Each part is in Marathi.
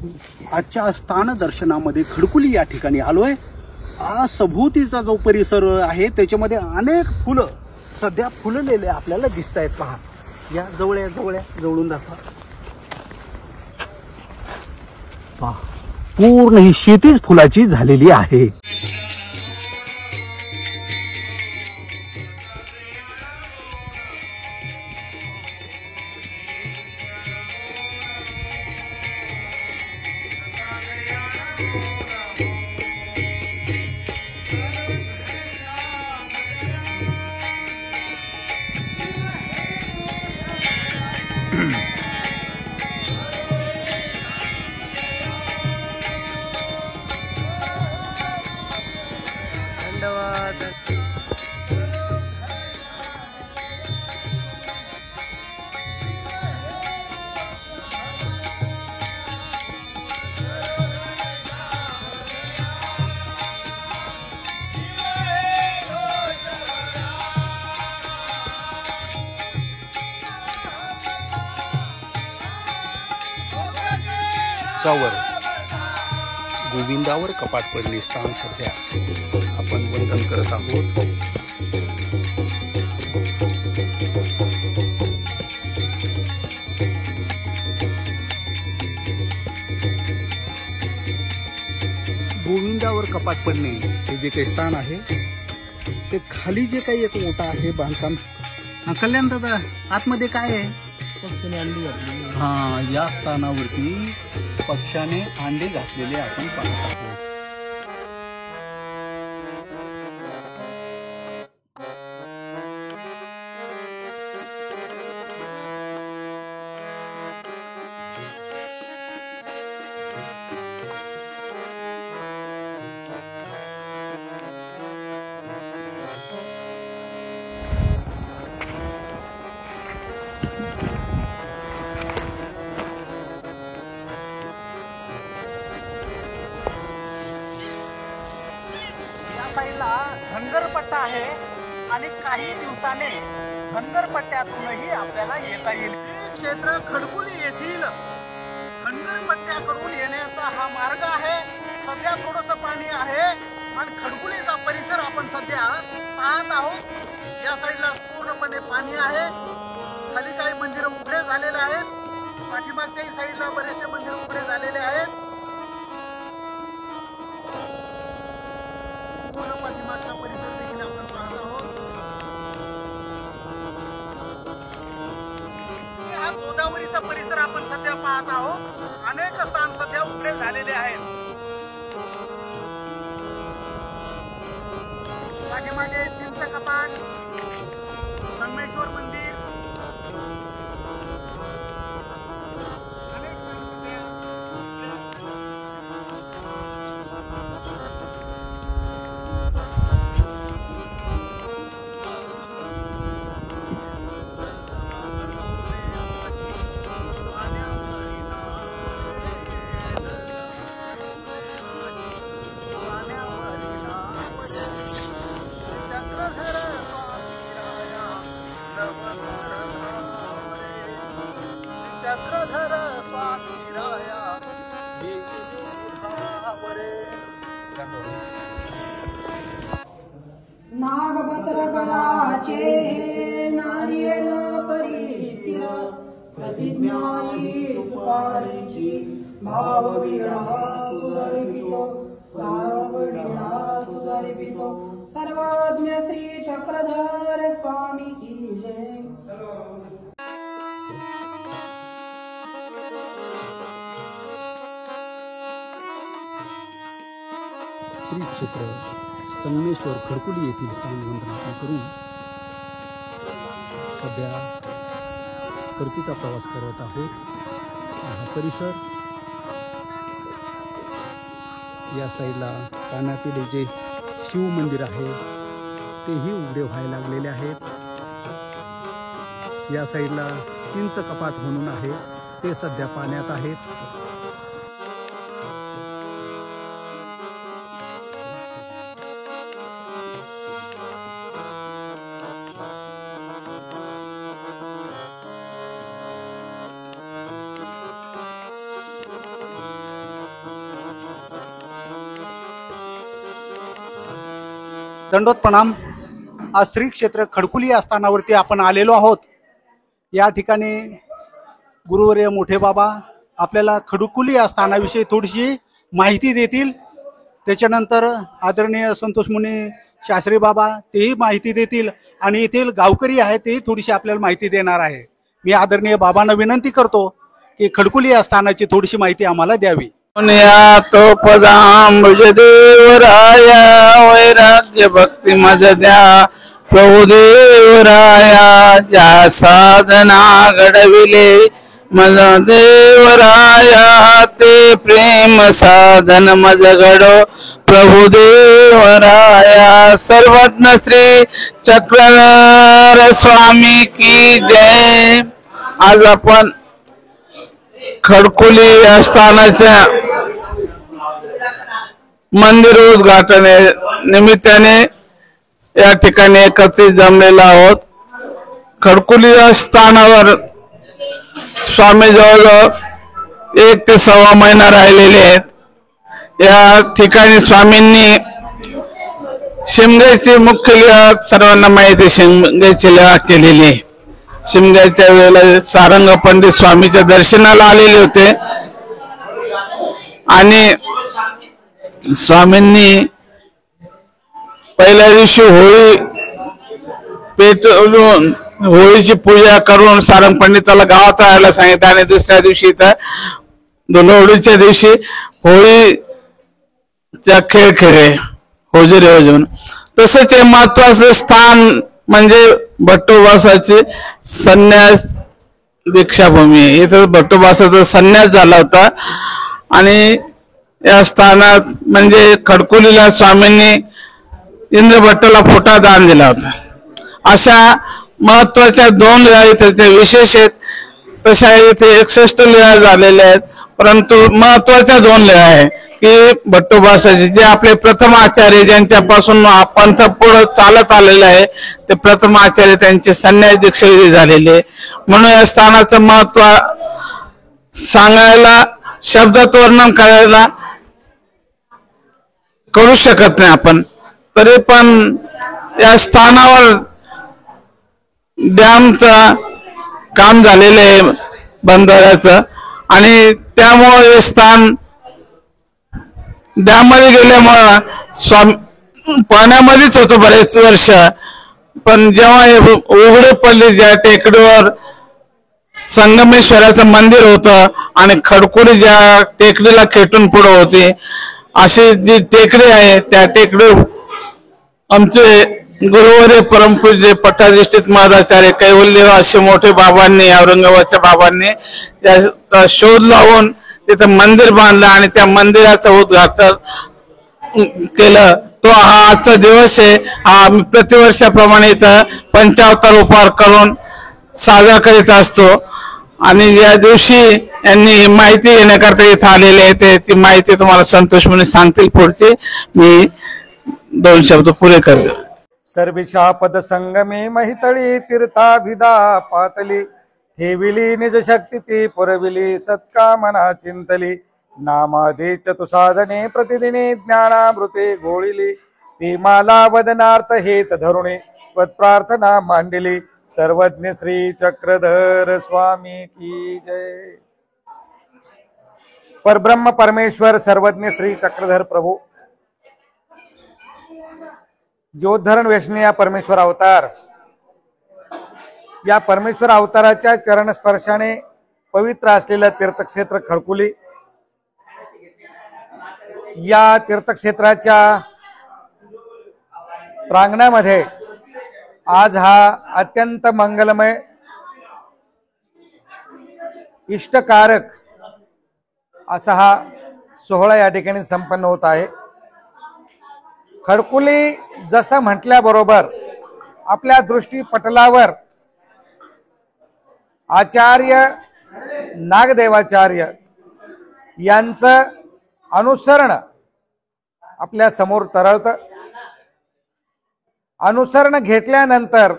आजच्या स्थान दर्शनामध्ये खडकुली या ठिकाणी आलोय. हा सभोवतीचा जो परिसर आहे त्याच्यामध्ये अनेक फुलं सध्या फुललेले आपल्याला दिसत आहेत. पहा, या जवळून दाखवा. पहा, पूर्ण ही शेतीच फुलाची झालेली आहे. वर गोविंदावर कपाट पडले स्थान सध्या आपण वंदन करत आहोत. गोविंदावर कपाट पडणे हे जे काही स्थान आहे ते खाली जे काही एक ओटा आहे बांधकाम. कल्याण दादा, आतमध्ये काय आहे? पक्षाने अंडी घातलेली. हा, या स्थानावरती पक्षाने अंडे घातलेले आपण पाहत आहोत. साईडला धनगरपट्टा आहे आणि काही दिवसाने धनगरपट्ट्यातूनही आपल्याला येता येईल. हे क्षेत्र खडकुली येथील धनगरपट्ट्याकडून येण्याचा हा मार्ग आहे. सध्या थोडंसं पाणी आहे आणि खडकुलीचा परिसर आपण सध्या पाहत आहोत. या साईडला पूर्णपणे पाणी आहे. खाली काही मंदिर उघडे झालेले आहेत. पाठीमागच्याही साईडला बरेचसे मंदिर उघडे झालेले आहेत. पाठीमागचा परिसर देखील आपण पाहत आहोत. हा गोदावरीचा परिसर आपण सध्या पाहत आहोत. अनेक स्थान सध्या उघडे झालेले आहेत. पाठीमागे चिंच कपाट, संगमेश्वर मंदिर, चक्रधर स्वामीराया नागपत्र कराचे नारियल परिसिर प्रतिज्ञाई सुपारीची भाववीणा तुझरिपितो सर्वज्ञ श्री चक्रधर स्वामी की जय. श्री क्षेत्र संगमेश्वर खडकुली येथील स्थानवंदना करून सध्या परतीचा प्रवास करत आहोत. हा परिसर या साईडला पाण्यातील जे शिव मंदिर आहे तेही उघडे व्हायला लागलेले आहेत. या साईडला चिंच कपाट म्हणून आहे ते सध्या पाण्यात आहेत. दंडोत प्रणाम. आज श्री क्षेत्र खडकुली या स्थानावरती आपण आलेलो आहोत. या ठिकाणी गुरुवर्य मोठे बाबा आपल्याला खडकुली या स्थानाविषयी थोडीशी माहिती देतील. त्याच्यानंतर आदरणीय संतोष मुनी शास्त्री बाबा तेही माहिती देतील आणि येथील गावकरी आहेत तेही थोडीशी आपल्याला माहिती देणार आहे. मी आदरणीय बाबांना विनंती करतो की खडकुली या स्थानाची थोडीशी माहिती आम्हाला द्यावी. तो पदांबुज देवराया वैराग्य भक्ती मज द्या प्रभु देवराया ज्या साधना घडविले मज देवराया ते प्रेम साधन मज घडो प्रभु देवराया. सर्वज्ञ श्री चक्रधर स्वामी की जय. आज आपण खडकुली या स्थानाच्या मंदिर उद्घाटन निमित्ताने या ठिकाणी एकत्रित जमलेलो आहोत. खडकुली या स्थानावर स्वामी जवळजवळ 1 ते 1.25 महिना राहिलेले आहेत. या ठिकाणी स्वामींनी शिमग्याची मुख्य लीला सर्वांना माहिती, शिमग्याची लीला केलेली आहे. शिमग्याच्या वेळेला सारंग पंडित स्वामीच्या दर्शनाला आलेले होते आणि स्वामींनी पहिल्या दिवशी होळी पेटवून होळीची पूजा करून सारंग पंडिताला गावात राहायला सांगितलं आणि दुसऱ्या दिवशी तर लोहडीच्या दिवशी होळीचा खेळ खेळे होजिरे वाजवून. तसंच हे महत्वाचं स्थान म्हणजे भट्टोबासाची संन्यास दीक्षाभूमी. इथं भट्टोबासाचा संन्यास झाला होता आणि या स्थानात म्हणजे खडकुलीला स्वामींनी इंद्रभट्टाला फोटा दान दिला होता. अशा महत्वाच्या 2 लीला इथे विशेष आहेत. तशा इथे 61 लीला झालेल्या आहेत, परंतु महत्वाच्या 2 लीला आहे की भट्टोबासाचे जे आपले प्रथम आचार्य ज्यांच्यापासून पंथ पुढे चालत आलेले आहे ते प्रथम आचार्य त्यांचे संन्यास दीक्षाविधी झालेले. म्हणून या स्थानाचं महत्व सांगायला शब्दात वर्णन करायला करू शकत नाही आपण. तरी पण या स्थानावर डॅमचं काम झालेलं आहे बंधाऱ्याचं आणि त्यामुळे हे स्थान डॅममध्ये गेल्यामुळं स्वामी पाण्यामध्येच होतो बरेच वर्ष. पण जेव्हा हे उघडे पडले ज्या टेकडीवर संगमेश्वराचं मंदिर होतं आणि खडकुली ज्या टेकडीला खेटून पुढे होती अशी जी टेकडी आहे त्या टेकडीवर आमचे गुरुवर्य परमपूज्य पट्टाधिष्ठित महाराजाचार्य कैवल्य असे मोठे बाबांनी औरंगाबादच्या बाबांनी त्याचा शोध लावून तिथं मंदिर बांधलं आणि त्या मंदिराचं उद्घाटन केलं. तो हा आजचा दिवस आहे. हा आम्ही प्रतिवर्षाप्रमाणे इथं पंचावतार उपहार करून साजरा करीत असतो आणि या दिवशी यांनी माहिती घेण्याकरता इथं आलेले आहे. ती माहिती तुम्हाला संतोष मुनी सांगतील पुढची. मी 2 शब्द पुरे करतो. सर्विषा पद संगमे महितळी तीर्थाभिदा पातली ठेविली निज शक्ती ती पुरविली सत्कामना चिंतली नामादे चतु साधने प्रतिदिने ज्ञानामृते गोळिली ती माला वदनार्थ हेत धरुणे प्रार्थना मांडली सर्वज्ञ श्री चक्रधर स्वामी की जय. परब्रह्म परमेश्वर सर्वज्ञ श्री चक्रधर प्रभु ज्योतधरण वैष्णव या परमेश्वर अवतार या परमेश्वर अवताराच्या चरण स्पर्शाने पवित्र असलेलं तीर्थक्षेत्र खडकुली या तीर्थक्षेत्राच्या प्रांगणामध्ये आज हा अत्यंत मंगलमय इष्टकारक असा हा सोहळा या ठिकाणी संपन्न होत आहे. खडकुली जसं म्हटल्याबरोबर आपल्या दृष्टीपटलावर आचार्य नागदेवाचार्य यांचं अनुसरण आपल्या समोर तरळतं. अनुसरण घेतल्यानंतर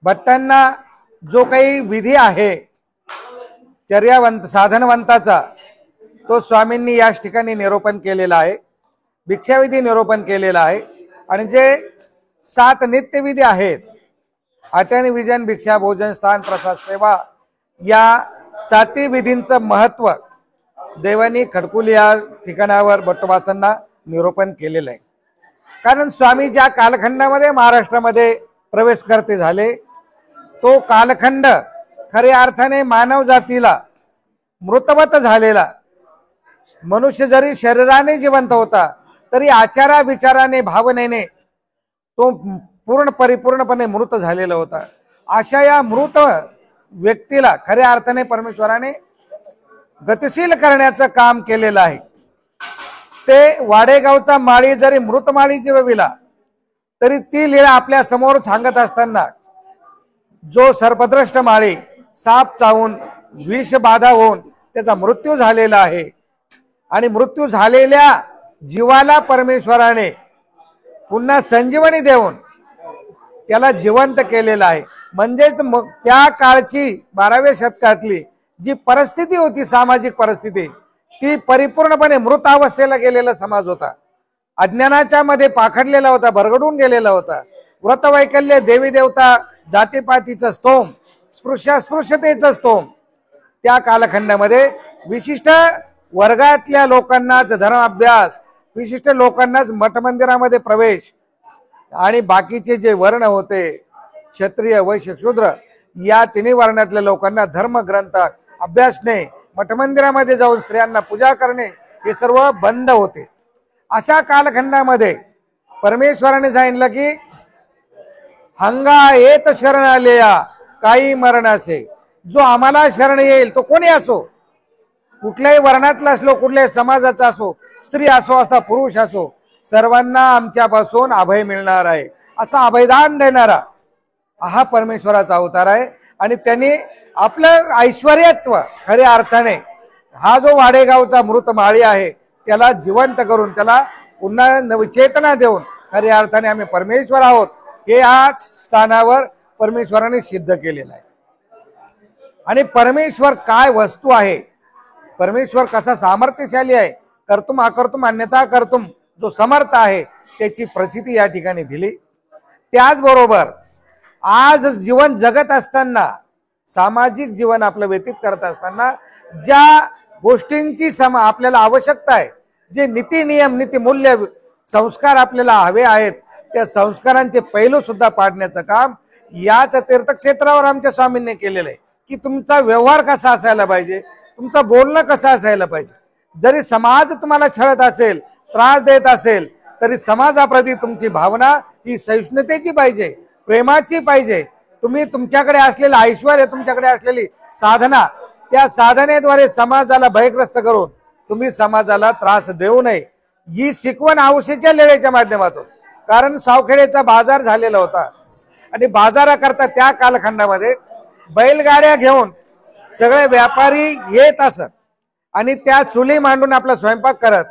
भट्टांना जो काही विधी आहे चर्यावंत साधनवंताचा तो स्वामींनी याच ठिकाणी निरूपण केलेला आहे. भिक्षाविधी निरूपण केलेला आहे आणि जे 7 नित्यविधी आहेत, अटन विजन भिक्षा भोजन स्थान प्रसाद सेवा, या 7 विधींचं महत्व देवानी खडकुली या ठिकाणावर बटोबासांना निरूपण केलेलं आहे. कारण स्वामी ज्या कालखंडामध्ये महाराष्ट्रामध्ये प्रवेश करते झाले, तो कालखंड खऱ्या अर्थाने मानव जातीला मृतवत झालेला. मनुष्य जरी शरीराने जिवंत होता तरी आचारा विचाराने भावनेने तो परिपूर्णपणे मृत झालेला होता. अशा या मृत व्यक्तीला खऱ्या अर्थाने परमेश्वराने गतिशील करण्याचं काम केलेलं आहे. ते वाडेगावचा माळी जरी मृत माळी जिवविला तरी ती लीला आपल्या समोर सांगत असताना जो सर्पद्रष्ट माळी साप चावून विष बाधा होऊन त्याचा मृत्यू झालेला आहे आणि मृत्यू झालेल्या जीवाला परमेश्वराने पुन्हा संजीवनी देऊन त्याला जिवंत केलेलं आहे. म्हणजेच त्या काळची 12व्या शतकातली जी परिस्थिती होती, सामाजिक परिस्थिती, ती परिपूर्णपणे मृत अवस्थेला गेलेला समाज होता. अज्ञानाच्या मध्ये पाखडलेला होता, भरगडून गेलेला होता. व्रतवैकल्य, देवी देवता, जातीपातीचं स्तोम, स्पृश्यतेचं स्तोम, त्या कालखंडामध्ये विशिष्ट वर्गातल्या लोकांनाच धर्म अभ्यास, विशिष्ट लोकांनाच मठ मंदिरामध्ये प्रवेश आणि बाकीचे जे वर्ण होते, क्षत्रिय वैश्य शूद्र, या 3 वर्णातल्या लोकांना धर्मग्रंथ अभ्यासणे, मठमंदिरामध्ये जाऊन स्त्रियांना पूजा करणे हे सर्व बंद होते. अशा कालखंडामध्ये परमेश्वराने सांगितलं की हंगा येत शरण आलेया काही मरणाचे, जो आम्हाला शरण येईल तो कोणी असो, कुठल्याही वर्णातला असलो, कुठल्याही समाजाचा असो, स्त्री असो असा पुरुष असो, सर्वांना आमच्यापासून अभय मिळणार आहे असा अभयदान देणारा हा परमेश्वराचा अवतार आहे. आणि त्यांनी आपलं ऐश्वर्यत्व खऱ्या अर्थाने हा जो वाडेगावचा मृत माळी आहे त्याला जिवंत करून त्याला पुन्हा नवचेतना देऊन खऱ्या अर्थाने आम्ही परमेश्वर आहोत हे या स्थानावर परमेश्वराने सिद्ध केलेलं आहे. आणि परमेश्वर काय वस्तू आहे, परमेश्वर कसा सामर्थ्यशाली आहे, कर्तुम अकर्तुम अन्यथा कर्तुम जो समर्थ आहे त्याची प्रचिती या ठिकाणी दिली. त्याचबरोबर आज जीवन जगत असताना, सामाजिक जीवन आपलं व्यतीत करत असताना ज्या गोष्टींची आपल्याला आवश्यकता आहे, जे नीती नियम नीती मूल्य संस्कार आपल्याला हवे आहेत, त्या संस्कारांचे पैलू सुद्धा पाडण्याचं काम याच तीर्थक्षेत्रावर आमच्या स्वामींनी केलेलं आहे. की तुमचा व्यवहार कसा असायला पाहिजे, तुमचं बोलणं कसं असायला पाहिजे. जरी समाज तुम्हाला छळत असेल, त्रास देत असेल, तरी समाजाप्रती तुमची भावना ही सहिष्णुतेची पाहिजे, प्रेमाची पाहिजे. तुम्ही तुमच्याकडे असलेलं ऐश्वर्य, तुमच्याकडे असलेली साधना, त्या साधनेद्वारे समाजाला भयग्रस्त करून तुम्ही समाजाला त्रास देऊ नये ही शिकवण औषधीच्या लेण्याच्या माध्यमातून. कारण सावखेड्याचा बाजार झालेला होता आणि बाजाराकरता त्या कालखंडामध्ये बैलगाड्या घेऊन सगळे व्यापारी येत असत आणि त्या चुली मांडून आपला स्वयंपाक करत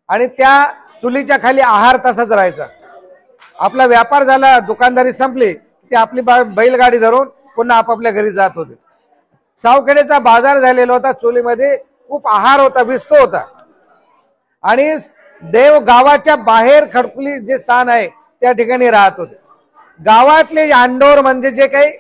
आणि त्या चुलीच्या खाली आहार तसाच राहायचा. आपला व्यापार झाला, दुकानदारी संपली, ते आपली बैलगाडी धरून पुन्हा आपापल्या घरी जात होते. सावखेड्याचा बाजार झालेला होता, चुलीमध्ये खूप आहार होता, विस्तो होता. आणि देव गावाच्या बाहेर खडकुली जे स्थान आहे त्या ठिकाणी राहत होते. गावातले अंडोर म्हणजे जे काही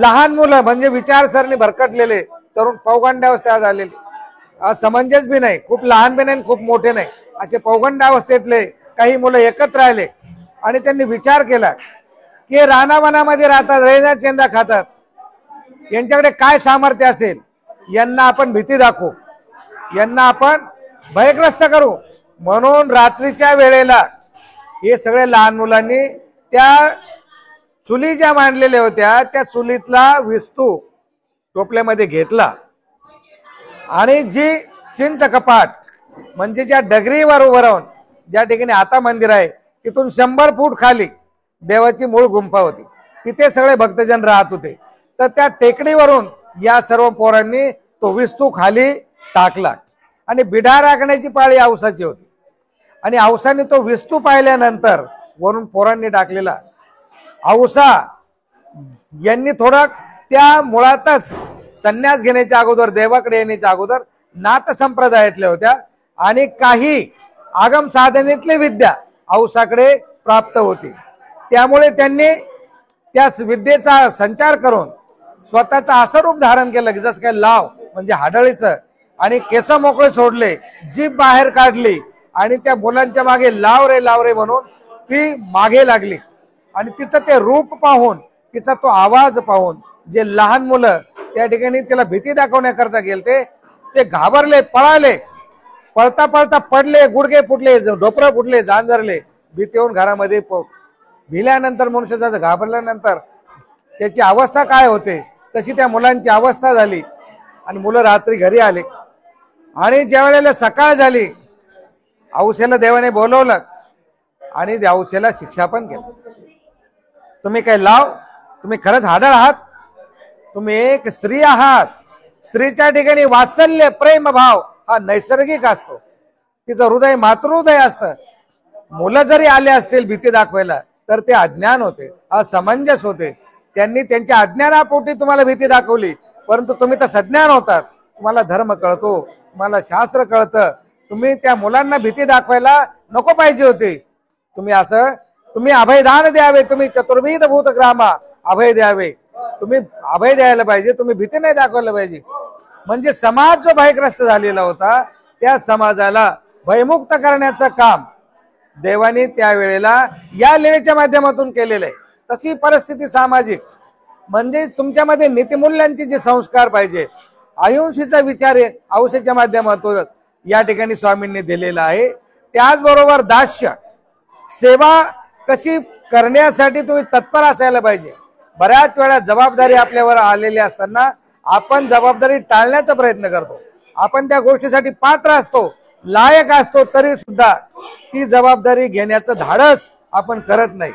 लहान मुलं, म्हणजे विचारसरणी भरकटलेले तरुण, पौगंडावस्थेत आलेले, समंजस बी नाही, खूप लहान बी नाही खूप मोठे नाही, असे पौगंडावस्थेतले काही मुलं एकत्र राहिले आणि त्यांनी विचार केला की रानावनामध्ये राहतात, रेजा चेंदा खातात, यांच्याकडे काय सामर्थ्य असेल, यांना आपण भीती दाखवू, यांना आपण भयग्रस्त करू. म्हणून रात्रीच्या वेळेला हे सगळे लहान मुलांनी त्या चुली ज्या मांडलेल्या होत्या त्या चुलीतला विस्तू टोपल्यामध्ये घेतला आणि जी चिंच कपाट म्हणजे ज्या डगरीवर उभं राहून ज्या ठिकाणी आता मंदिर आहे तिथून 100 फूट खाली देवाची मूळ गुंफा होती, तिथे सगळे भक्तजन राहत होते. तर त्या टेकडीवरून या सर्व पोरांनी तो विस्तू खाली टाकला आणि बिडा राखण्याची पाळी औसाची होती. आणि औसाने तो विस्तू पाहिल्यानंतर वरून पोरांनी टाकलेला औसा यांनी थोडं त्या मुळातच संन्यास घेण्याच्या अगोदर, देवाकडे येण्याच्या अगोदर नाथ संप्रदायातल्या होत्या आणि काही आगम साधनेतली विद्या औसाकडे प्राप्त होती. त्यामुळे त्यांनी त्या विद्येचा संचार करून स्वतःचं असं रूप धारण केलं की जसं काय लाव म्हणजे हाडळीचं, आणि केस मोकळे सोडले, जीभ बाहेर काढली आणि त्या मुलांच्या मागे लाव रे म्हणून ती मागे लागली. आणि तिचं ते रूप पाहून, तिचा तो आवाज पाहून जे लहान मुलं त्या ठिकाणी तिला भीती दाखवण्याकरता गेलते ते घाबरले, पळाले. पळता पळता पडले, गुडघे फुटले, डोपरं फुटले, जांजरले. भीती येऊन घरामध्ये भिल्यानंतर, मनुष्याचं घाबरल्यानंतर त्याची अवस्था काय होते तशी त्या मुलांची अवस्था झाली. आणि मुलं रात्री घरी आले. आणि ज्या वेळेला सकाळ झाली, औसेला देवाने बोलवलं आणि त्या औसेला शिक्षा पण केली. तुम्ही काय लाव, तुम्ही खरंच हाडळ आहात, तुम्ही एक स्त्री आहात. स्त्रीच्या ठिकाणी वात्सल्य, प्रेम भाव हा नैसर्गिक असतो. तिचं हृदय मातृहृदय असतं. मुलं जरी आले असतील भीती दाखवायला तर ते अज्ञान होते, असमंजस होते. त्यांनी त्यांच्या अज्ञानापोटी तुम्हाला भीती दाखवली, परंतु तुम्ही तर सज्ञान होतात. तुम्हाला धर्म कळतो, तुम्हाला शास्त्र कळतं. तुम्ही त्या मुलांना भीती दाखवायला नको पाहिजे होते. तुम्ही अभयदान द्यावे, तुम्ही चतुर्विध भूतग्रामा अभय द्यावे, तुम्ही अभय द्यायला पाहिजे, तुम्ही भीती नाही दाखवायला पाहिजे. म्हणजे समाज जो भयग्रस्त झालेला होता त्या समाजाला भयमुक्त करण्याचं काम देवाने त्यावेळेला या लीळेच्या माध्यमातून केलेलं आहे. तशी परिस्थिती सामाजिक म्हणजे तुमच्यामध्ये नीतिमूल्यांचे जे संस्कार पाहिजे, अहिंसेचा विचार औषधाच्या माध्यमातून या ठिकाणी स्वामींनी दिलेला आहे. त्याचबरोबर दास्य सेवा कशी करण्यासाठी तुम्ही तत्पर असायला पाहिजे. बऱ्याच वेळा जबाबदारी आपल्यावर आलेली असताना आपण जबाबदारी टाळण्याचा प्रयत्न करतो. आपण त्या गोष्टीसाठी पात्र असतो, लायक असतो, तरी सुद्धा ती जबाबदारी घेण्याचं धाडस आपण करत नाही.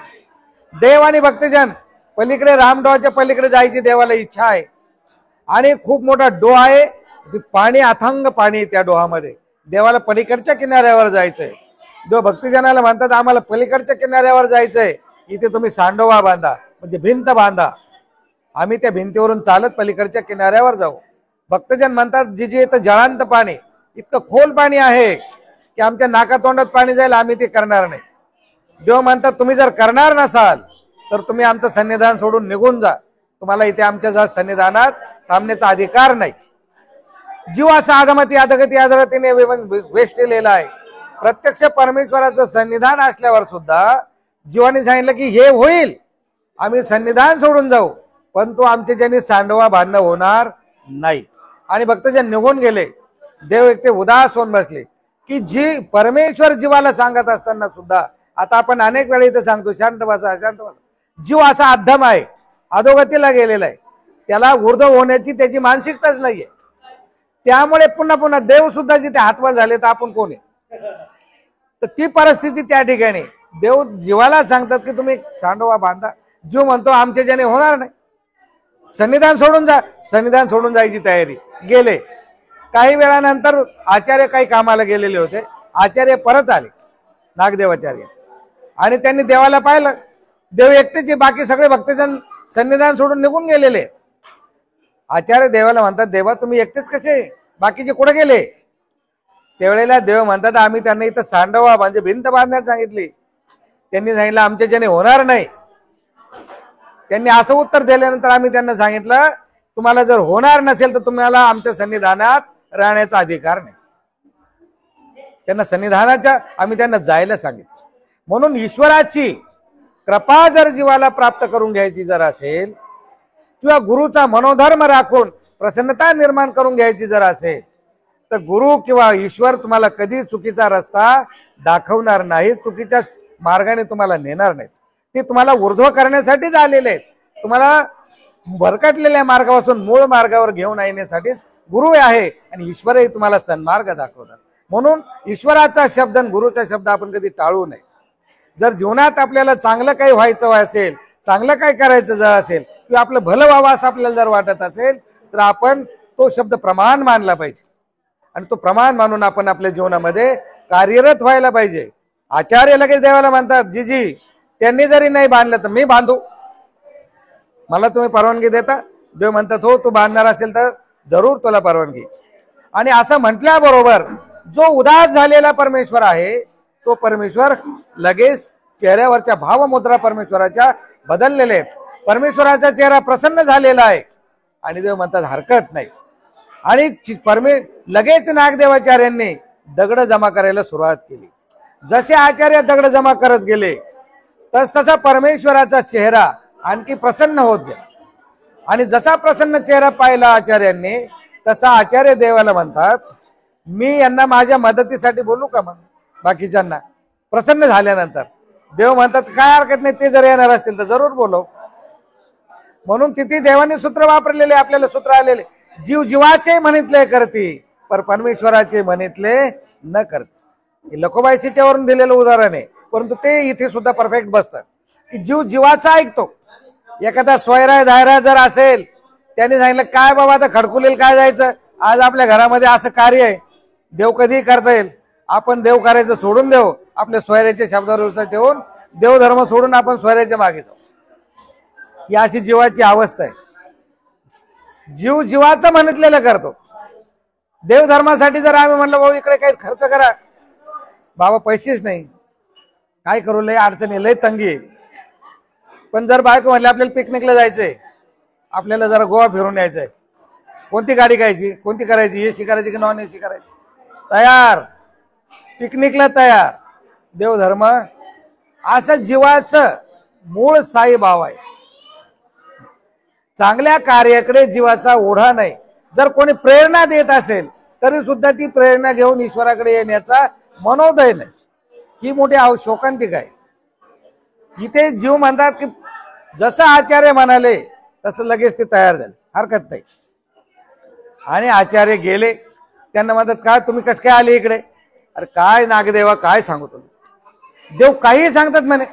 देव आणि भक्तजन पलीकडे, रामडोहाच्या पलीकडे जायची देवाला इच्छा आहे. आणि खूप मोठा डोह आहे, पाणी, अथांग पाणी त्या डोहामध्ये. देवाला पलीकडच्या किनाऱ्यावर जायचंय. देव भक्तजनाला म्हणतात आम्हाला पलीकडच्या किनाऱ्यावर जायचंय, इथे तुम्ही सांडोवा बांधा, म्हणजे भिंत बांधा, आम्ही त्या भिंतीवरून चालत पलीकडच्या किनाऱ्यावर जाऊ. भक्तजन म्हणतात जिजे इथं जळांत पाणी, इतकं खोल पाणी आहे की आमच्या नाकातोंडात पाणी जाईल, आम्ही ते करणार नाही. देव म्हणतात तुम्ही जर करणार नसाल तर तुम्ही आमचं सन्निधान सोडून निघून जा, तुम्हाला इथे आमच्या सन्निधानात थांबण्याचा अधिकार नाही. जीव असा अधमती अधगती अधरतीने वेष्टलेला आहे. प्रत्यक्ष परमेश्वराचं सन्निधान असल्यावर सुद्धा जीवाने सांगितलं की हे होईल, आम्ही सन्निधान सोडून जाऊ, परंतु आमचे ज्यांनी सांडवा भांडणं होणार नाही. आणि भक्तजन निघून गेले. देव एकटे उदास होऊन बसले की जी परमेश्वर जीवाला सांगत असताना सुद्धा, आता आपण अनेक वेळा इथे सांगतो शांत बसा शांत बसा, जीव असा अधम आहे, अधोगतीला गेलेला आहे, त्याला ऊर्ध्व होण्याची त्याची मानसिकताच नाहीये. त्यामुळे पुन्हा पुन्हा देव सुद्धा जिथे हातवर झाले तर आपण कोण आहे. तर ती परिस्थिती त्या ठिकाणी देव जीवाला सांगतात की तुम्ही सांडोवा बांधा. जीव म्हणतो आमच्या ज्याने होणार नाही, सन्निधान सोडून जा. सन्निधान सोडून जायची तयारी. गेले. काही वेळानंतर आचार्य काही कामाला गेलेले होते. आचार्य परत आले, नागदेवाचार्य, आणि त्यांनी देवाला पाहिलं. देव एकटेच, बाकी सगळे भक्तजन सन्निधान सोडून निघून गेलेले. आचार्य देवाला म्हणतात देवा तुम्ही एकटेच कसे, बाकीचे कुठे गेले. त्यावेळेला देव म्हणतात आम्ही त्यांना इथं सांडवा म्हणजे भिंत बांधण्यास सांगितली. त्यांनी सांगितलं आमच्या ज्याने होणार नाही. त्यांनी असं उत्तर दिल्यानंतर आम्ही त्यांना सांगितलं तुम्हाला जर होणार नसेल तर तुम्हाला आमच्या सन्निधानात राहण्याचा अधिकार नाही. त्यांना सन्निधानाच्या आम्ही त्यांना जायला सांगितलं. म्हणून ईश्वराची कृपा जर जीवाला प्राप्त करून घ्यायची जर असेल, किंवा गुरुचा मनोधर्म राखून प्रसन्नता निर्माण करून घ्यायची जर असेल, तर गुरु किंवा ईश्वर तुम्हाला कधी चुकीचा रस्ता दाखवणार नाही, चुकीच्या मार्गाने तुम्हाला नेणार नाहीत. ते तुम्हाला ऊर्ध्व करण्यासाठीच आलेले आहेत. तुम्हाला भरकटलेल्या मार्गापासून मूळ मार्गावर घेऊन येण्यासाठीच गुरु आहे, आणि ईश्वरही तुम्हाला सन्मार्ग दाखवतात. म्हणून ईश्वराचा शब्द आणि गुरुचा शब्द आपण कधी टाळू नये. जर जीवनात आपल्याला चांगलं काही व्हायचं असेल, चांगलं काय करायचं जर असेल, किंवा आपलं भलं व्हावं असं आपल्याला जर वाटत असेल, तर आपण तो शब्द प्रमाण मानला पाहिजे, आणि तो प्रमाण मानून आपण आपल्या जीवनामध्ये कार्यरत व्हायला पाहिजे. आचार्य लगेच देवाला म्हणतात जीजी त्यांनी जरी नाही बांधलं तर मी बांधू, मला तुम्ही परवानगी देता. देव म्हणतात हो तू बांधणार असेल तर जरूर तुला परवानगी. आणि असं म्हटल्याबरोबर जो उदास झालेला परमेश्वर आहे तो परमेश्वर लगेच चेहऱ्यावरच्या भावमुद्रा परमेश्वराच्या बदललेल्या आहेत. परमेश्वराचा चेहरा प्रसन्न झालेला आहे आणि देव म्हणतात हरकत नाही. आणि लगेच नागदेवाचार्यांनी दगड जमा करायला सुरुवात केली. जसे आचार्य दगड जमा करत गेले तसा परमेश्वराचा चेहरा आणखी प्रसन्न होत गेला. आणि जसा प्रसन्न चेहरा पाहिला आचार्यांनी तसा आचार्य देवाला म्हणतात मी यांना माझ्या मदतीसाठी बोलू का? मग बाकीच्यांना प्रसन्न झाल्यानंतर देव म्हणतात काय हरकत नाही, ते जर येणार असतील तर जरूर बोलव. म्हणून तिथे देवाने सूत्र वापरलेले, आपल्याला सूत्र आलेले, जीव जीवाचे म्हणितले करती पर परमेश्वराचे म्हणितले न करते. लखोबाईच्या वरून दिलेलं उदाहरण आहे, परंतु ते इथे सुद्धा परफेक्ट बसतात की जीव जीवाचा ऐकतो. एखादा स्वैरा धायरा जर असेल, त्याने सांगितलं काय बाबा आता खडकुलेल काय जायचं, आज आपल्या घरामध्ये असं कार्य आहे, देव कधीही करता येईल, आपण देव करायचं सोडून देऊ, आपल्या स्वैराच्या शब्दावर ठेवून देवधर्म सोडून आपण स्वैराच्या मागे जाऊ. ही अशी जीवाची अवस्था आहे. जीव जीवाचं म्हणितलेलं करतो. देवधर्मासाठी जर आम्ही म्हणलं भाऊ इकडे काही खर्च करा, बाबा पैसेच नाही, काय करू, लय अडचणी, लय तंगी आहे. पण जर बायको म्हणले आपल्याला पिकनिकला जायचंय, आपल्याला जरा गोवा फिरून यायचंय, कोणती गाडी घ्यायची, कोणती करायची, एसी करायची की नॉन एसी करायची, तयार, पिकनिकला तयार. देवधर्म असं जीवाचं मूळ स्थायी भाव आहे. चांगल्या कार्याकडे जीवाचा ओढा नाही. जर कोणी प्रेरणा देत असेल तरी सुद्धा ती प्रेरणा घेऊन ईश्वराकडे येण्याचा मनोदय नाही. ही मोठी शोकांतिक आहे. इथे जीव म्हणतात की जसं आचार्य म्हणाले तसं लगेच ते तयार झाले, हरकत नाही. आणि आचार्य गेले, त्यांना म्हणतात काय तुम्ही कसं काय आले इकडे? अरे काय नागदेवा काय सांगू तुम्ही, देव काही सांगतात म्हणे.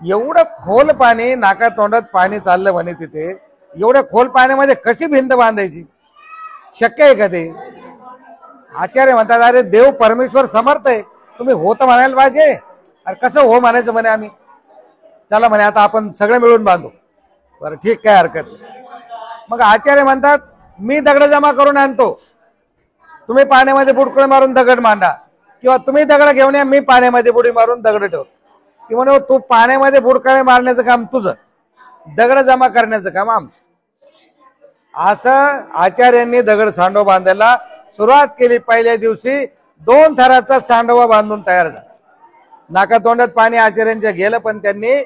एवढं खोल पाणी, नाका तोंडात पाणी चाललं म्हणे, तिथे एवढ्या खोल पाण्यामध्ये कशी भिंत बांधायची, शक्य आहे का ते? आचार्य म्हणतात अरे देव परमेश्वर समर्थ आहे, तुम्ही हो तर म्हणायला पाहिजे. अरे कसं हो म्हणायचं म्हणे आम्ही, चला म्हणे आता आपण सगळे मिळून बांधू. बरं ठीक, काय हरकत नाही. मग आचार्य म्हणतात मी दगड जमा करून आणतो, तुम्ही पाण्यामध्ये बुडकुळे मारून दगड मांडा, किंवा तुम्ही दगड घेऊन या, मी पाण्यामध्ये बुडी मारून दगड ठेवतो. ती म्हणे तू पाण्यामध्ये बुडकाळे मारण्याचं काम तुझं, दगड जमा करण्याचं काम आमचं. असं आचार्यांनी दगड सांडव बांधायला सुरुवात केली. पहिल्या दिवशी 2 थराचा सांडवा बांधून तयार झाला. नाका तोंडात पाणी आचार्यांच्या गेलं, पण त्यांनी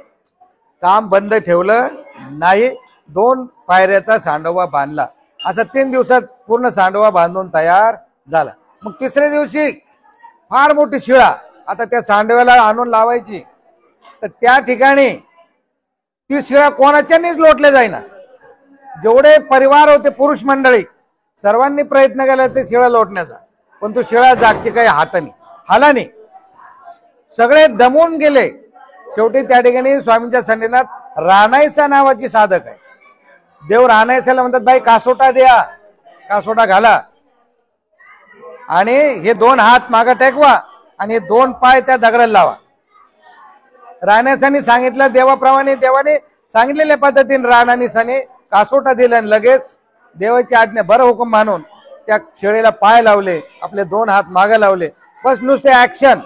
काम बंद ठेवलं नाही. 2 पायऱ्याचा सांडवा बांधला. असं 3 दिवसात पूर्ण सांडवा बांधून तयार झाला. मग तिसऱ्या दिवशी फार मोठी शिळा आता त्या सांडव्याला आणून लावायची. तर त्या ठिकाणी ती शिळा कोणाच्यानीच लोटले जाईना. जेवढे परिवार होते, पुरुष मंडळी, सर्वांनी प्रयत्न केला ते शिळा लोटण्याचा, पण तो शिळा जागची काही हाताने हालानी, सगळे दमून गेले. शेवटी त्या ठिकाणी स्वामींच्या सन्निधानात रानायसा नावाची साधक आहे. देव रानायसाला म्हणतात बाई कासोटा द्या, कासोटा घाला, आणि हे 2 हात मागे टेकवा आणि हे 2 पाय त्या दगडाला लावा. रानायसाने सांगितलं देवाप्रमाणे, देवाने सांगितलेल्या पद्धतीने रानायसाने कासोटा दिला आणि लगेच देवाची आज्ञा बरं हुकूम मानून त्या शिळेला पाय लावले, आपले 2 हात मागे लावले. बस नुसते ऍक्शन,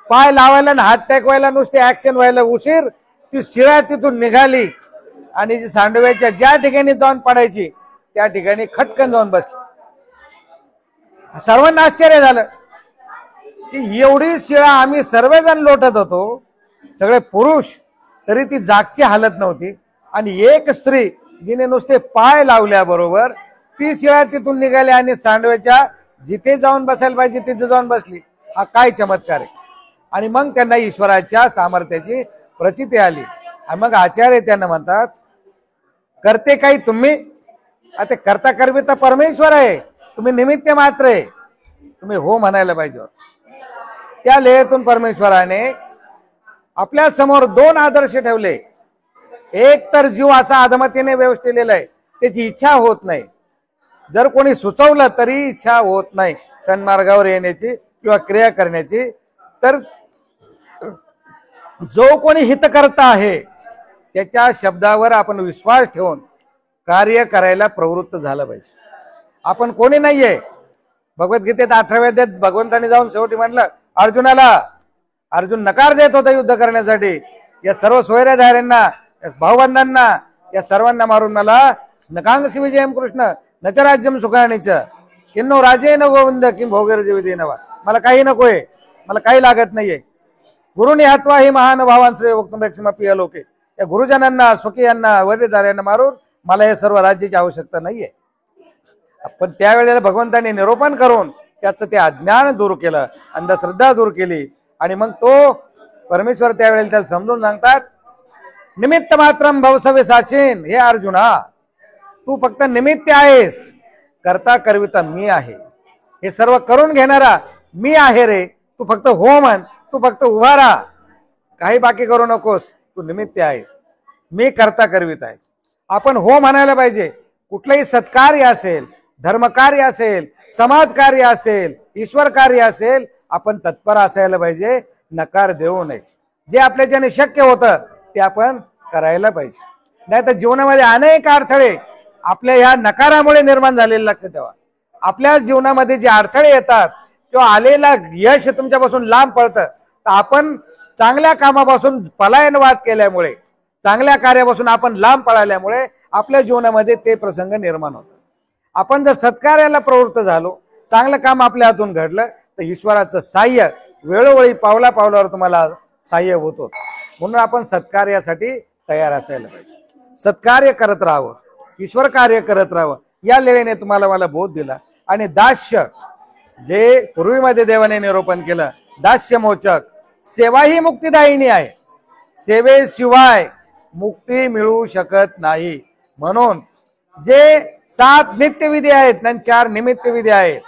पाय लावायला आणि हात टेकवायला नुसते ऍक्शन व्हायला उशीर. ती शिळा तिथून निघाली आणि जी सांडव्याच्या ज्या ठिकाणी जाऊन पडायची त्या ठिकाणी खटकन जाऊन बसली. सर्वांना आश्चर्य झालं की एवढी शिळा आम्ही सर्वजण लोटत होतो, सगळे पुरुष, तरी ती जागची हालत नव्हती. आणि एक स्त्री जिने नुसते पाय लावल्याबरोबर ती शिळा तिथून निघाली आणि सांडव्याच्या जिथे जाऊन बसायला पाहिजे तिथे जाऊन बसली. हा काय चमत्कार आहे. आणि मग त्यांना ईश्वराच्या सामर्थ्याची प्रचिती आली. आणि मग आचार्य त्यांना म्हणतात करते काही तुम्ही, आता करता करवी तर परमेश्वर आहे, तुम्ही निमित्त मात्र आहे, तुम्ही हो म्हणायला पाहिजे. त्या लेहतून परमेश्वराने आपल्या समोर 2 आदर्श ठेवले. एक तर जीव असा अधमतेने व्यवस्थिलेला आहे, त्याची इच्छा होत नाही. जर कोणी सुचवलं तरी इच्छा होत नाही सन्मार्गावर येण्याची किंवा क्रिया करण्याची. तर जो कोणी हितकर्ता आहे त्याच्या शब्दावर आपण विश्वास ठेवून कार्य करायला प्रवृत्त झालं पाहिजे. आपण कोणी नाहीये, भगवद्गीतेत 18व्या अध्यायात भगवंतांनी जाऊन शेवटी म्हटलं अर्जुनाला, अर्जुन नकार देत होता युद्ध करण्यासाठी, या सर्व सोयऱ्याधाऱ्यांना, भाऊबंधांना, या सर्वांना मारून मला नकांगसी विजयम कृष्ण नच राज्यम सुखाणीच किन्नो राजे न गोविंद किम भोगेर विधी नवा, मला काही नकोय, मला काही लागत नाहीये. गुरुनी हत्वा ही महानुभावान श्रेय वक्तुम पिया लोके, या गुरुजनांना, स्वकीयांना, वडीलधाऱ्यांना मारून मला हे सर्व राज्याची आवश्यकता नाहीये. पण त्यावेळेला भगवंतांनी निरूपण करून त्याचं ते अज्ञान दूर केलं, अंधश्रद्धा दूर केली. आणि मग तो परमेश्वर त्यावेळेला त्याला समजून सांगतात, निमित्त मात्रम भवसवे साचीन, हे अर्जुना तू फक्त निमित्त आहेस, करता करविता मी आहे, हे सर्व करून घेणारा मी आहे रे. तू फक्त हो म्हण, तू फक्त उभा राहा, काही बाकी करू नकोस, तू निमित्त आहेस, मी करता करवित आहे. आपण हो म्हणायला पाहिजे. कुठलंही सत्कार्य असेल, धर्मकार्य असेल, समाजकार्य असेल, ईश्वर कार्य असेल, आपण तत्पर असायला पाहिजे, नकार देऊ नये. जे आपल्याच्याने शक्य होतं ते आपण करायला पाहिजे. नाही तर जीवनामध्ये अनेक अडथळे आपल्या ह्या नकारामुळे निर्माण झालेले लक्षात ठेवा. आपल्या जीवनामध्ये जे अडथळे येतात किंवा आलेला यश तुमच्यापासून लांब पडतं, तर आपण चांगल्या कामापासून पलायनवाद केल्यामुळे, चांगल्या कार्यापासून आपण लांब पळाल्यामुळे आपल्या जीवनामध्ये ते प्रसंग निर्माण होतात. आपण जर सत्कार्याला प्रवृत्त झालो, चांगलं काम आपल्या हातून घडलं, तर ईश्वराचं साह्य वेळोवेळी पावला पावलावर तुम्हाला साह्य होतो. म्हणून आपण सत्कार्यासाठी तयार असायला पाहिजे, सत्कार्य करत राहावं, ईश्वर कार्य करत राहावं. या लेळेने तुम्हाला मला बोध दिला. आणि दास्य, जे पूर्वीमध्ये देवाने निरूपण केलं, दास्य मोचक सेवा ही मुक्तिदायिनी आहे, सेवेशिवाय मुक्ती मिळू शकत नाही. म्हणून जे 7 नित्यविधी आहेत आणि 4 निमित्त विधी आहेत,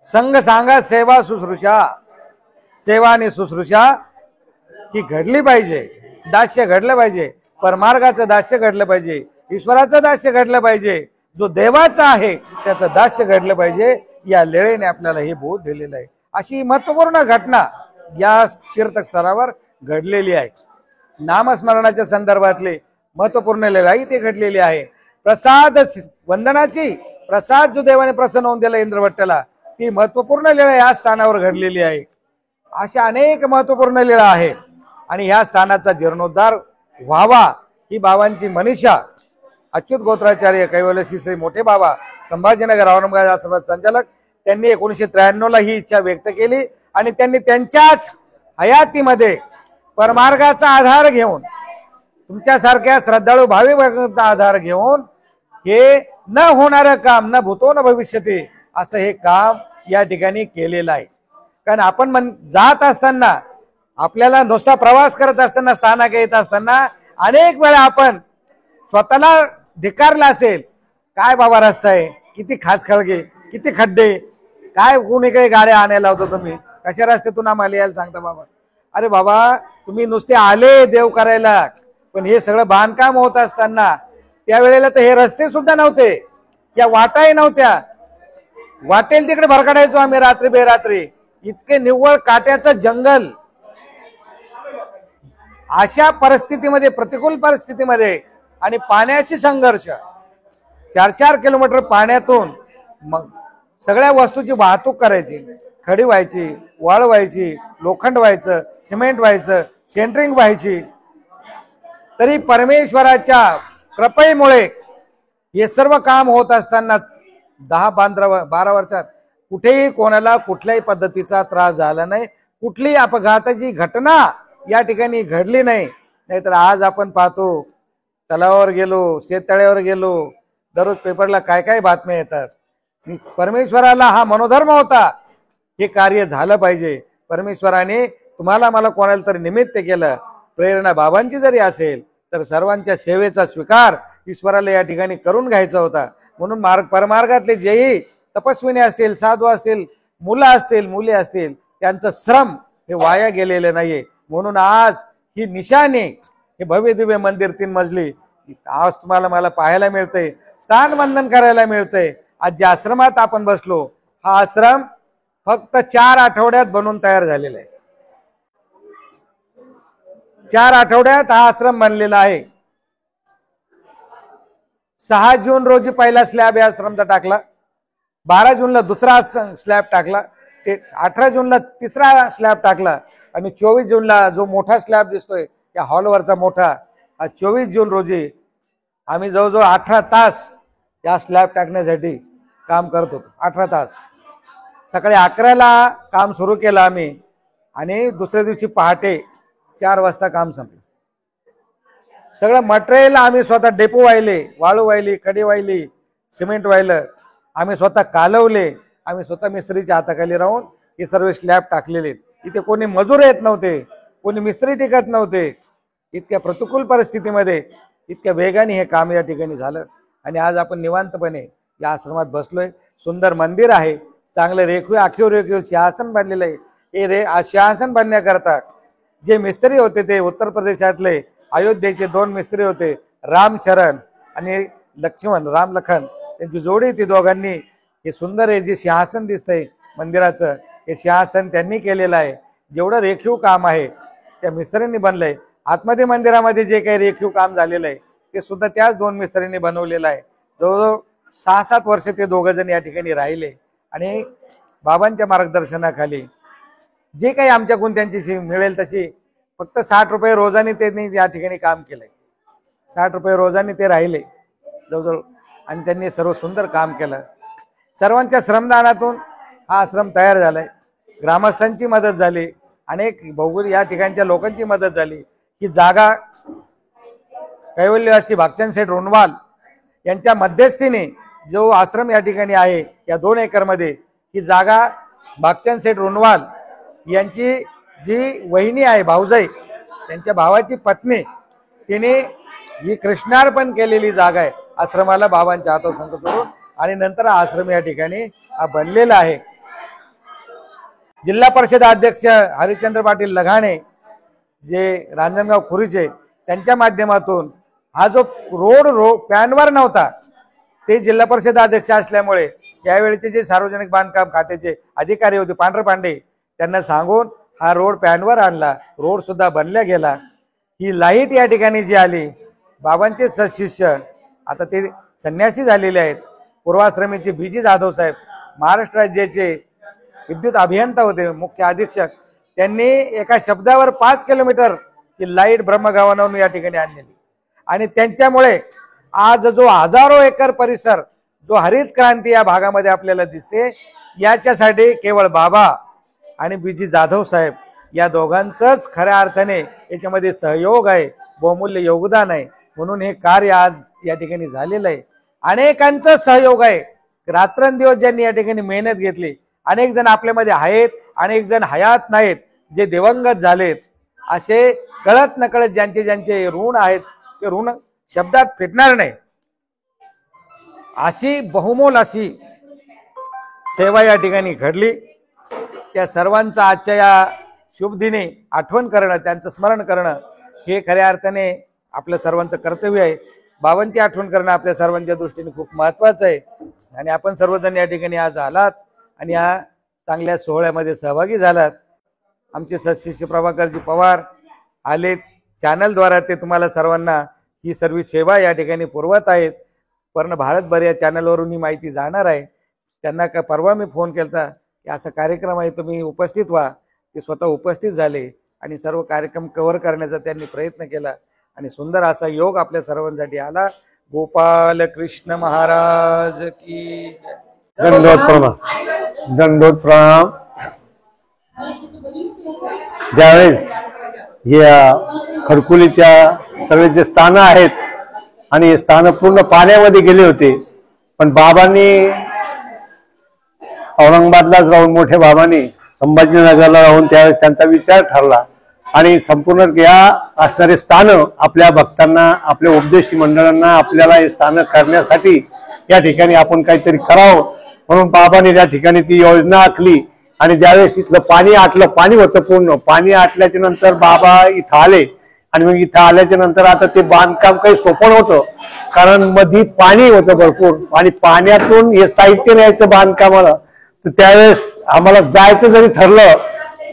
संघ सांगा सेवा शुश्रूषा, सेवा आणि शुश्रूषा ही घडली पाहिजे, दास्य घडलं पाहिजे, परमार्गाचं दास्य घडलं पाहिजे, ईश्वराचं दास्य घडलं पाहिजे, जो देवाचा आहे त्याचं दास्य घडलं पाहिजे. या लेळेने आपल्याला हे बोध दिलेलं आहे. अशी महत्वपूर्ण घटना या तीर्थस्थळावर घडलेली आहे. नामस्मरणाच्या संदर्भातले महत्वपूर्ण लेळाही ते घडलेली आहे. प्रसाद वंदनाची, प्रसाद जो देवाने प्रसन्न होऊन दिला इंद्रवट्टाला, ती महत्वपूर्ण लीळा या स्थानावर घडलेली आहे. अशा अनेक महत्वपूर्ण लीळा आहेत. आणि ह्या स्थानाचा जीर्णोद्धार व्हावा ही बाबांची मनीषा. अच्युत गोत्राचार्य कैवल्य श्री मोठे बाबा संभाजीनगर औरंगाबाद आश्रमाचे संचालक, त्यांनी 1993 ला ही इच्छा व्यक्त केली. आणि त्यांनी त्यांच्याच हयातीमध्ये परमार्गाचा आधार घेऊन, तुमच्यासारख्या श्रद्धाळू भावी भक्तांचा आधार घेऊन, हे न होणारं काम, न भूतो न भविष्यती, असं हे काम या ठिकाणी केलेलं आहे. कारण आपण जात असताना, आपल्याला नुसता प्रवास करत असताना, स्थानक येत असताना अनेक वेळा आपण स्वतःला धिक्कारला असेल, काय बाबा रस्ता आहे, किती खाचखळगे, किती खड्डे, काय कोणी काही गाड्या आणायला होतो तुम्ही, कशा रस्त्यातून आम्हाला यायला सांगता बाबा. अरे बाबा, तुम्ही नुसते आले देव करायला, पण हे सगळं बांधकाम होत असताना त्यावेळेला तर हे रस्ते सुद्धा नव्हते, या वाटाही नव्हत्या. वाटेल तिकडे भरकडायचो आम्ही रात्री बेरात्री, इतके निव्वळ काट्याचं जंगल. अशा परिस्थितीमध्ये, प्रतिकूल परिस्थितीमध्ये आणि पाण्याशी संघर्ष, 4-4 किलोमीटर पाण्यातून मग सगळ्या वस्तूची वाहतूक करायची, खडी व्हायची, वाळ व्हायची, लोखंड व्हायचं, सिमेंट व्हायचं, सेंटरिंग व्हायची. तरी परमेश्वराच्या कृपेमुळे हे सर्व काम होत असताना 10-12 वर्षात कुठेही कोणाला कुठल्याही पद्धतीचा त्रास झाला नाही, कुठलीही अपघाताची घटना या ठिकाणी घडली नाही. नाहीतर आज आपण पाहतो, तलावावर गेलो, शेततळ्यावर गेलो, दररोज पेपरला काय काय बातम्या येतात. परमेश्वराला हा मनोधर्म होता, हे कार्य झालं पाहिजे. परमेश्वराने तुम्हाला मला कोणाला तरी निमित्त केलं, प्रेरणा बाबांची जरी असेल, तर सर्वांच्या सेवेचा स्वीकार ईश्वराला या ठिकाणी करून घ्यायचा होता. म्हणून परमार्गातले जेही तपस्विनी असतील, साधू असतील, मुलं असतील, मुली असतील, त्यांचं श्रम हे वाया गेलेले नाहीये. म्हणून आज ही निशाने, हे भव्य दिव्य मंदिर 3 मजली आज तुम्हाला मला पाहायला मिळतंय, स्थान वंदन करायला मिळतंय. आज ज्या आश्रमात आपण बसलो, हा आश्रम फक्त 4 आठवड्यात बनून तयार झालेला आहे. 4 आठवड्यात हा आश्रम बनलेला आहे. 6 जून रोजी पहिला स्लॅब या आश्रमचा टाकला. 12 जूनला दुसरा स्लॅब टाकला, ते 18 जूनला तिसरा स्लॅब टाकला आणि 24 जूनला जो मोठा स्लॅब दिसतोय त्या हॉलवरचा मोठा, 24 जून रोजी आम्ही जवळजवळ 18 तास या स्लॅब टाकण्यासाठी काम करत होतो. 18 तास. सकाळी 11ला काम सुरू केलं आम्ही आणि दुसऱ्या दिवशी पहाटे 4 वाजता काम संपलं. सगळं मटेरियल आम्ही स्वतः डेपो वाहिले, वाळू वाहिली, खडी वाहिली, सिमेंट वाहिलं, आम्ही स्वतः कालवले, आम्ही स्वतः मिस्त्रीच्या हाताखाली राहून हे सर्व स्लॅब टाकलेले. इथे कोणी मजूर येत नव्हते, कोणी मिस्त्री टिकत नव्हते. इतक्या प्रतिकूल परिस्थितीमध्ये इतक्या वेगाने हे काम या ठिकाणी झालं आणि आज आपण निवांतपणे या आश्रमात बसलोय. सुंदर मंदिर आहे, चांगलं रेखीव सिंहासन बांधलेलं आहे. हे सिंहासन बांधण्याकरता जे मिस्त्री होते ते उत्तर प्रदेशातले अयोध्येचे 2 मिस्त्री होते, रामचरण आणि लक्ष्मण, रामलखन त्यांची जोडी. ती दोघांनी हे सुंदर हे जे सिंहासन दिसतंय मंदिराचं, हे सिंहासन त्यांनी केलेलं आहे. जेवढं रेखीव काम आहे त्या मिस्त्रींनी बनलंय. आतमध्ये मंदिरामध्ये जे काही रेखीव काम झालेलं आहे ते सुद्धा त्याच 2 मिस्त्रींनी बनवलेलं आहे. जवळजवळ 6-7 वर्ष ते दोघं जण या ठिकाणी राहिले आणि बाबांच्या मार्गदर्शनाखाली जे काही आमच्याकडून त्यांची मिळेल तशी फक्त 60 रुपये रोजाने त्यांनी या ठिकाणी काम केलंय. 60 रुपये रोजाने ते राहिले जवळजवळ आणि त्यांनी सर्व सुंदर काम केलं. सर्वांच्या श्रमदानातून हा आश्रम तयार झालाय. ग्रामस्थांची मदत झाली, अनेक भौगोलिक या ठिकाणच्या लोकांची मदत झाली. ही जागा कैवल्यवासी भागचंद शेठ रोनवाल यांच्या मध्यस्थीने जो आश्रम या ठिकाणी आहे या 2 एकरमध्ये, ही जागा भागचंद शेठ रोनवाल यांची जी वहिनी आहे, भाऊजाई, त्यांच्या भावाची पत्नी, तिने ही कृष्णार्पण केलेली जागा आहे आश्रमाला बाबांच्या हातात संकट करून आणि नंतर हा आश्रम या ठिकाणी हा बनलेला आहे. जिल्हा परिषद अध्यक्ष हरिश्चंद्र पाटील लगाणे जे रांजणगाव खुरीचे, त्यांच्या माध्यमातून हा जो रोड पॅनवर नव्हता, ते जिल्हा परिषद अध्यक्ष असल्यामुळे त्यावेळेचे जे सार्वजनिक बांधकाम खात्याचे अधिकारी होते पांढरे पांडे, त्यांना सांगून हा रोड पॅनवर आणला. रोड सुद्धा बनल्या गेला. ही लाईट या ठिकाणी जी आली, बाबांचे सशिष्य आता ते संन्यासी झालेले आहेत. पूर्वाश्रमीचे बीजी जाधव साहेब महाराष्ट्र राज्याचे विद्युत अभियंता होते, मुख्य अधीक्षक, त्यांनी एका शब्दावर 5 किलोमीटर ही लाईट ब्रह्मगावावरून या ठिकाणी आणलेली आणि त्यांच्यामुळे आज जो हजारो एकर परिसर जो हरित क्रांती या भागामध्ये आपल्याला दिसते, याच्यासाठी केवळ बाबा आणि बीजी जाधव साहेब या दोघांचंच खऱ्या अर्थाने याच्यामध्ये सहयोग आहे, बहुमूल्य योगदान आहे. म्हणून हे कार्य आज या ठिकाणी झालेलं आहे. अनेकांचा सहयोग आहे. रात्रंदिवस ज्यांनी या ठिकाणी मेहनत घेतली, अनेक जण आपल्यामध्ये आहेत, अनेक जण हयात नाहीत, जे दिवंगत झालेत, असे कळत नकळत ज्यांचे ज्यांचे ऋण आहेत ते ऋण शब्दात फिटणार नाही. अशी बहुमोल अशी सेवा या ठिकाणी घडली. त्या सर्वांचा आजच्या या शुभ दिनी आठवण करणं, त्यांचं स्मरण करणं हे खऱ्या अर्थाने आपल्या सर्वांचं कर्तव्य आहे. बाबांची आठवण करणं आपल्या सर्वांच्या दृष्टीने खूप महत्वाचं आहे आणि आपण सर्वजण या ठिकाणी आज आलात आणि या चांगल्या सोहळ्यामध्ये सहभागी झालात. आमचे सदशिष्य प्रभाकरजी पवार आले, चॅनलद्वारा ते तुम्हाला सर्वांना ही सर्व सेवा या ठिकाणी पुरवत आहेत. पूर्ण भारतभर या चॅनलवरून ही माहिती जाणार आहे. त्यांना का परवा मी फोन केला की असा कार्यक्रम आहे, तुम्ही उपस्थित व्हा. ते स्वतः उपस्थित झाले आणि सर्व कार्यक्रम कव्हर करण्याचा त्यांनी प्रयत्न केला आणि सुंदर असा योग आपल्या सर्वांसाठी आला. गोपाल कृष्ण महाराज की जय. दंडोत प्रणाम. दंडोत प्रणाम. ज्यावेळेस या खडकुलीच्या सगळे जे स्थानं आहेत आणि हे स्थानं पूर्ण पाण्यामध्ये गेले होते, पण बाबांनी औरंगाबादलाच राहून, मोठे बाबांनी संभाजीनगरला राहून त्यावेळेस त्यांचा विचार ठरला आणि संपूर्ण या असणारे स्थानं आपल्या भक्तांना, आपल्या उपदेशी मंडळांना आपल्याला हे स्थानं करण्यासाठी या ठिकाणी आपण काहीतरी करावं म्हणून बाबांनी या ठिकाणी ती योजना आखली. आणि ज्यावेळेस इथलं पाणी आटलं, पाणी होतं पूर्ण, पाणी आटल्याच्या नंतर बाबा इथं आले आणि मग इथं आल्याच्या नंतर आता ते बांधकाम काही सोपं होतं, कारण मध्ये पाणी होतं भरपूर आणि पाण्यातून हे साहित्य न्यायचं बांधकामाला. तर त्यावेळेस आम्हाला जायचं जरी ठरलं,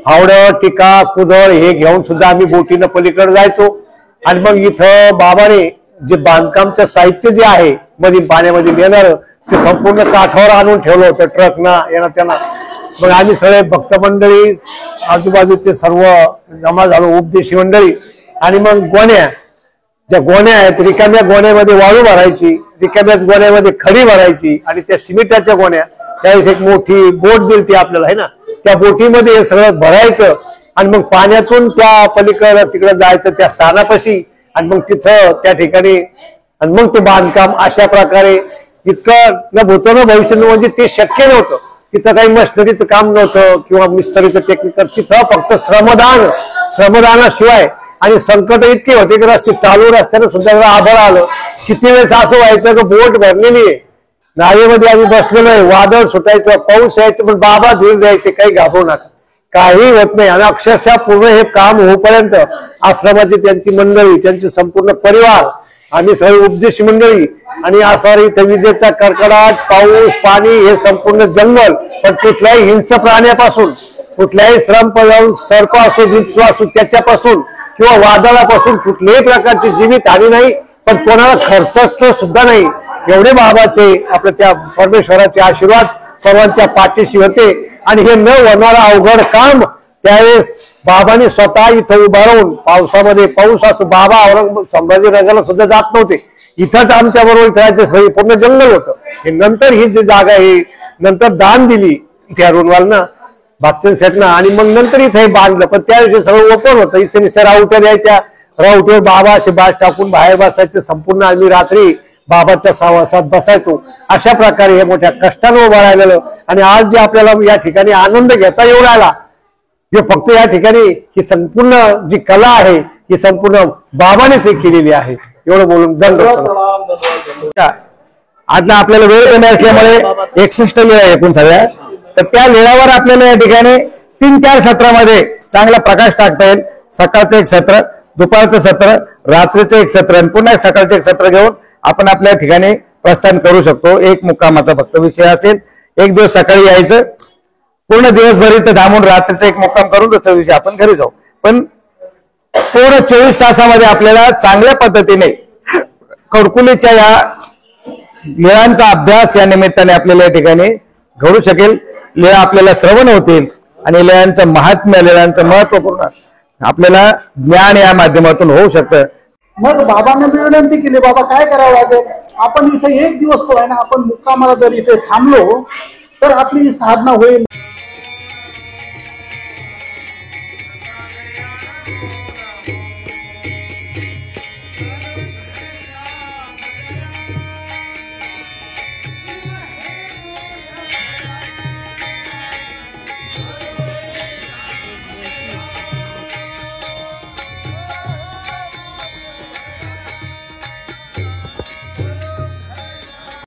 फावडं, टिका, कुदळ हे घेऊन सुद्धा आम्ही बोटीनं पलीकडे जायचो आणि मग इथं बाबाने जे बांधकामचं साहित्य जे आहे मध्ये पाण्यामध्ये नेणार ते संपूर्ण काठावर आणून ठेवलं होतं ट्रकना येणं त्यांना. मग आम्ही सगळे भक्त मंडळी आजूबाजूचे सर्व जमा झालो, उपदेशी मंडळी. आणि मग गोण्या, ज्या गोण्या आहेत रिकाम्या गोण्यामध्ये वाळू भरायची, रिकाम्याच गोण्यामध्ये खडी भरायची आणि त्या सिमेंटाच्या गोण्या, त्यावेळेस एक मोठी बोट दिली ती आपल्याला आहे ना, त्या बोटीमध्ये हे सगळं भरायचं आणि मग पाण्यातून त्या पलीकडे तिकडे जायचं त्या स्थानापाशी आणि मग तिथं त्या ठिकाणी आणि मग ते बांधकाम अशा प्रकारे इतकं न भूतो न भविष्य म्हणजे ते शक्य नव्हतं. तिथं काही मशिनरीचं काम नव्हतं किंवा मिस्त्रीचं टेक्निकल, तिथं फक्त श्रमदानाशिवाय. आणि संकट इतके होते की रस्ते चालू रस्त्यानं सुद्धा आभाळ आलं. किती वेळेस असं व्हायचं की बोट भरलेली आहे, नावेमध्ये आम्ही बसलेलो आहे, वादळ सुटायचं, पाऊस यायचं, पण बाबा धीर द्यायचे, काही घाबरू नका, काही होत नाही. आणि अक्षरशः पूर्ण हे काम होईपर्यंत आश्रमाची त्यांची मंडळी, त्यांचे संपूर्ण परिवार, आम्ही सगळी उपदेशी मंडळी आणि असा इथं विजेचा कडकडाट, पाऊस पाणी, हे संपूर्ण जंगल, पण कुठल्याही हिंस्र प्राण्यापासून, कुठल्याही श्रम जाऊन सर्प असो, विंचू असो त्याच्यापासून किंवा वादळापासून कुठल्याही प्रकारची जीवित हानी नाही, पण कोणाला खर्च सुद्धा नाही. एवढे बाबाचे आपल्या त्या परमेश्वराचे आशीर्वाद सर्वांच्या पाठीशी होते. आणि हे न होणारं अवघड काम त्यावेळेस बाबांनी स्वतः इथं उभा राहून, पावसामध्ये पाऊस असो, बाबा औरंगाबाद संभाजीनगरला सुद्धा जात नव्हते, इथंच आमच्या बरोबर इथं पूर्ण जंगल होतं. हे नंतर ही जी जागा आहे नंतर दान दिली त्या रुणवालना, बागचंद सेटना, आणि मग नंतर इथे बांधलं. पण त्याविषयी सगळं ओपन होतं, इथे नुसत्या रावट्या द्यायच्या, रावटीवर बाबा असे बाज टाकून बाहेर बसायचे. संपूर्ण आम्ही रात्री बाबाच्या सहवासात बसायचो. अशा प्रकारे हे मोठ्या कष्टानं उभं राहिलेलं. आणि आज जे आपल्याला या ठिकाणी आनंद घेता येऊ राहिला, हे फक्त या ठिकाणी ही संपूर्ण जी कला आहे ही संपूर्ण बाबाने ते केलेली आहे. एवढं बोलून दंड. आज आपल्याला वेळ कमी असल्यामुळे 61 वेळ आहे एकूण सगळ्या, तर त्या वेळावर आपल्याला या ठिकाणी 3-4 सत्रामध्ये चांगला प्रकाश टाकता येईल. सकाळचं एक सत्र, दुपारचं सत्र, रात्रीचं एक सत्र आणि पुन्हा सकाळचं एक सत्र घेऊन आपण आपल्या ठिकाणी प्रस्थान करू शकतो. एक मुक्कामाचा फक्त विषय असेल. एक दिवस सकाळी यायचं, पूर्ण दिवसभर इथं थांबून रात्रीचा एक मुक्काम करून दुसऱ्या दिवशी आपण घरी जाऊ. पण पूर्ण 24 तासामध्ये आपल्याला चांगल्या पद्धतीने खडकुलीच्या या लीळांचा अभ्यास या निमित्ताने आपल्याला या ठिकाणी घडू शकेल. लीळा आपल्याला श्रवण होतील आणि लीळांचं महात्म्य, लीळांचं महत्वपूर्ण आपल्याला ज्ञान या माध्यमातून होऊ शकतं. मग बाबांना मी विनंती केली, बाबा काय करावं लागेल, आपण इथे एक दिवस तो आहे ना, आपण मुक्कामाला जर इथे थांबलो तर आपली साधना होईल.